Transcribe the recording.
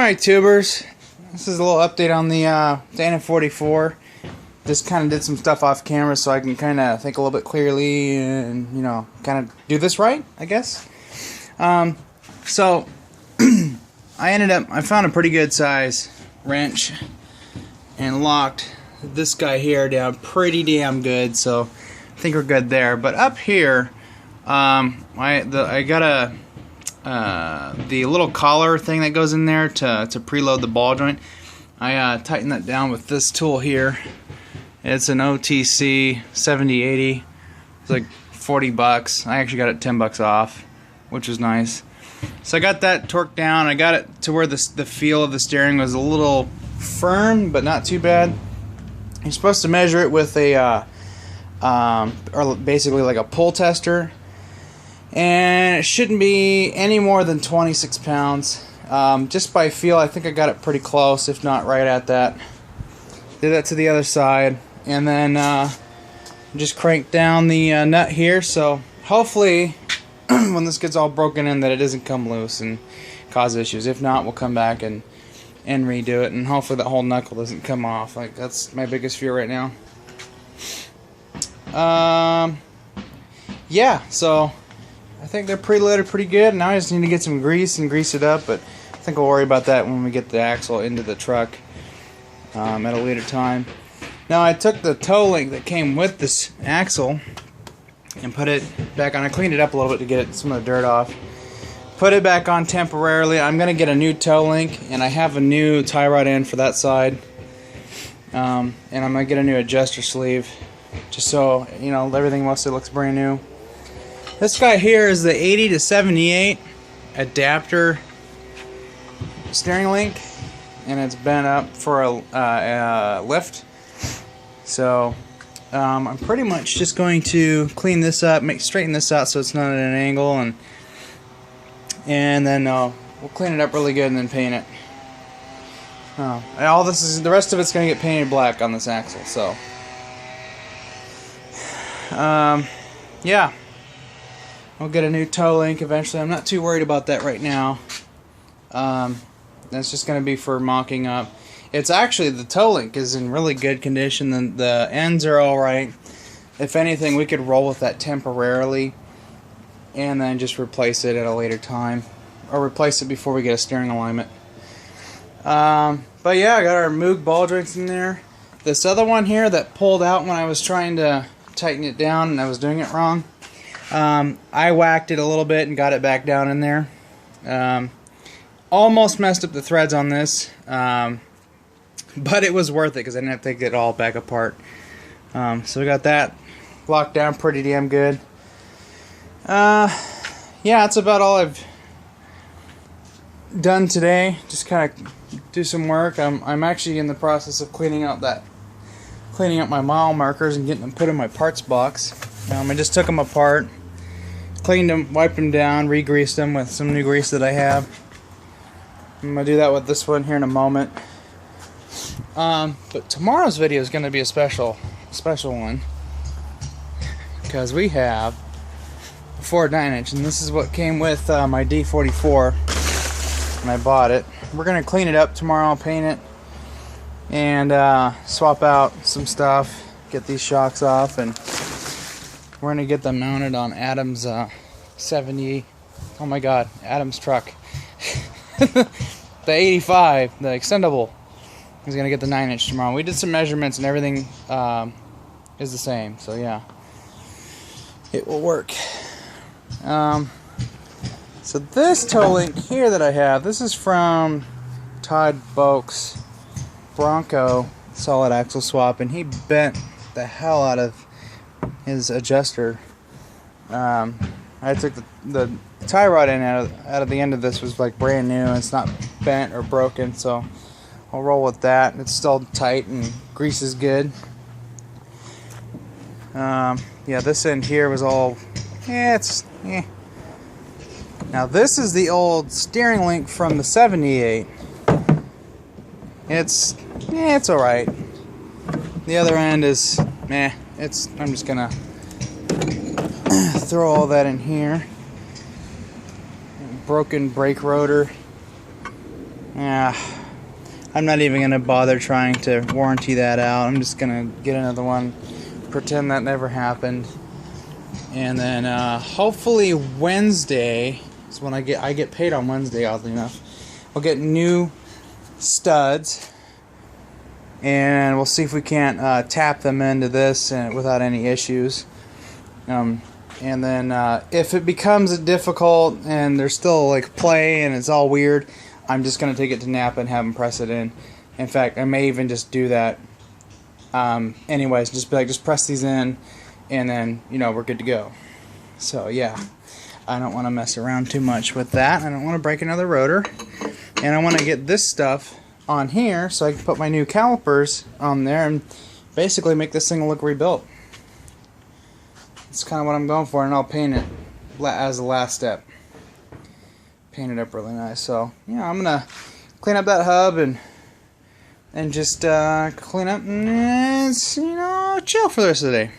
Alright, tubers, this is a little update on the Dana 44. Just kind of did some stuff off camera so I can kind of think a little bit clearly and, you know, kind of do this right, I guess. So, I found a pretty good size wrench and locked this guy here down pretty damn good, so I think we're good there. But up here, I got the little collar thing that goes in there to preload the ball joint. I tightened that down with this tool here. It's an OTC 7080. It's like 40 bucks. I actually got it 10 bucks off, which was nice. So I got that torqued down. I got it to where the feel of the steering was a little firm, but not too bad. You're supposed to measure it with a or basically like a pull tester, and it shouldn't be any more than 26 pounds. Just by feel, I think I got it pretty close, if not right at that. Did that to the other side, and then just crank down the nut here, so hopefully when this gets all broken in that it doesn't come loose and cause issues. If not, we'll come back and redo it, and hopefully that whole knuckle doesn't come off. Like, that's my biggest fear right now. Yeah, so I think they're preloaded pretty good. Now I just need to get some grease and grease it up, but I think we'll worry about that when we get the axle into the truck at a later time. Now I took the toe link that came with this axle and put it back on. I cleaned it up a little bit to get some of the dirt off. Put it back on temporarily. I'm going to get a new toe link, and I have a new tie rod end for that side. And I'm going to get a new adjuster sleeve, just so, you know, everything mostly looks brand new. This guy here is the 80 to 78 adapter steering link, and it's bent up for a lift. So I'm pretty much just going to clean this up, straighten this out so it's not at an angle, and then we'll clean it up really good and then paint it. And the rest of it's going to get painted black on this axle. So yeah, I'll get a new toe link eventually. I'm not too worried about that right now. That's just going to be for mocking up. It's actually, the toe link is in really good condition. The ends are alright. If anything, we could roll with that temporarily and then just replace it at a later time, or replace it before we get a steering alignment. But yeah, I got our Moog ball joints in there. This other one here that pulled out when I was trying to tighten it down and I was doing it wrong, I whacked it a little bit and got it back down in there. Almost messed up the threads on this, but it was worth it because I didn't have to take it all back apart. So we got that locked down pretty damn good. Yeah, that's about all I've done today. Just kind of do some work. I'm actually in the process of cleaning up my mile markers and getting them put in my parts box. I just took them apart, cleaned them, wiped them down, re-greased them with some new grease that I have. I'm gonna do that with this one here in a moment. But tomorrow's video is gonna be a special one, because we have a Ford 9-inch, and this is what came with my D44 when I bought it. We're gonna clean it up tomorrow, paint it, and swap out some stuff, get these shocks off, and we're gonna get them mounted on Adam's 70. Oh my God, Adam's truck. The 85, the extendable. He's gonna get the 9-inch tomorrow. We did some measurements and everything is the same, so yeah, it will work. So this toe link here that I have, this is from Todd Boak's Bronco solid axle swap, and he bent the hell out of his adjuster. I took the tie rod in out of the end of this, was like brand new. It's not bent or broken, so I'll roll with that. It's still tight and grease is good. Yeah, this end here was all, Now this is the old steering link from the 78. It's alright. The other end is I'm just gonna throw all that in here. Broken brake rotor. Yeah, I'm not even going to bother trying to warranty that out. I'm just going to get another one, pretend that never happened. And then hopefully Wednesday is when I get paid on Wednesday, oddly enough. I'll get new studs, and we'll see if we can't tap them into this without any issues. And then if it becomes difficult and there's still like play and it's all weird, I'm just going to take it to Napa and have them press it in. In fact, I may even just do that. Anyways, just be like, just press these in, and then, you know, we're good to go. So yeah, I don't want to mess around too much with that. I don't want to break another rotor, and I want to get this stuff on here so I can put my new calipers on there and basically make this thing look rebuilt. That's kind of what I'm going for, and I'll paint it as the last step. Paint it up really nice. So yeah, I'm gonna clean up that hub and just clean up and you know, chill for the rest of the day.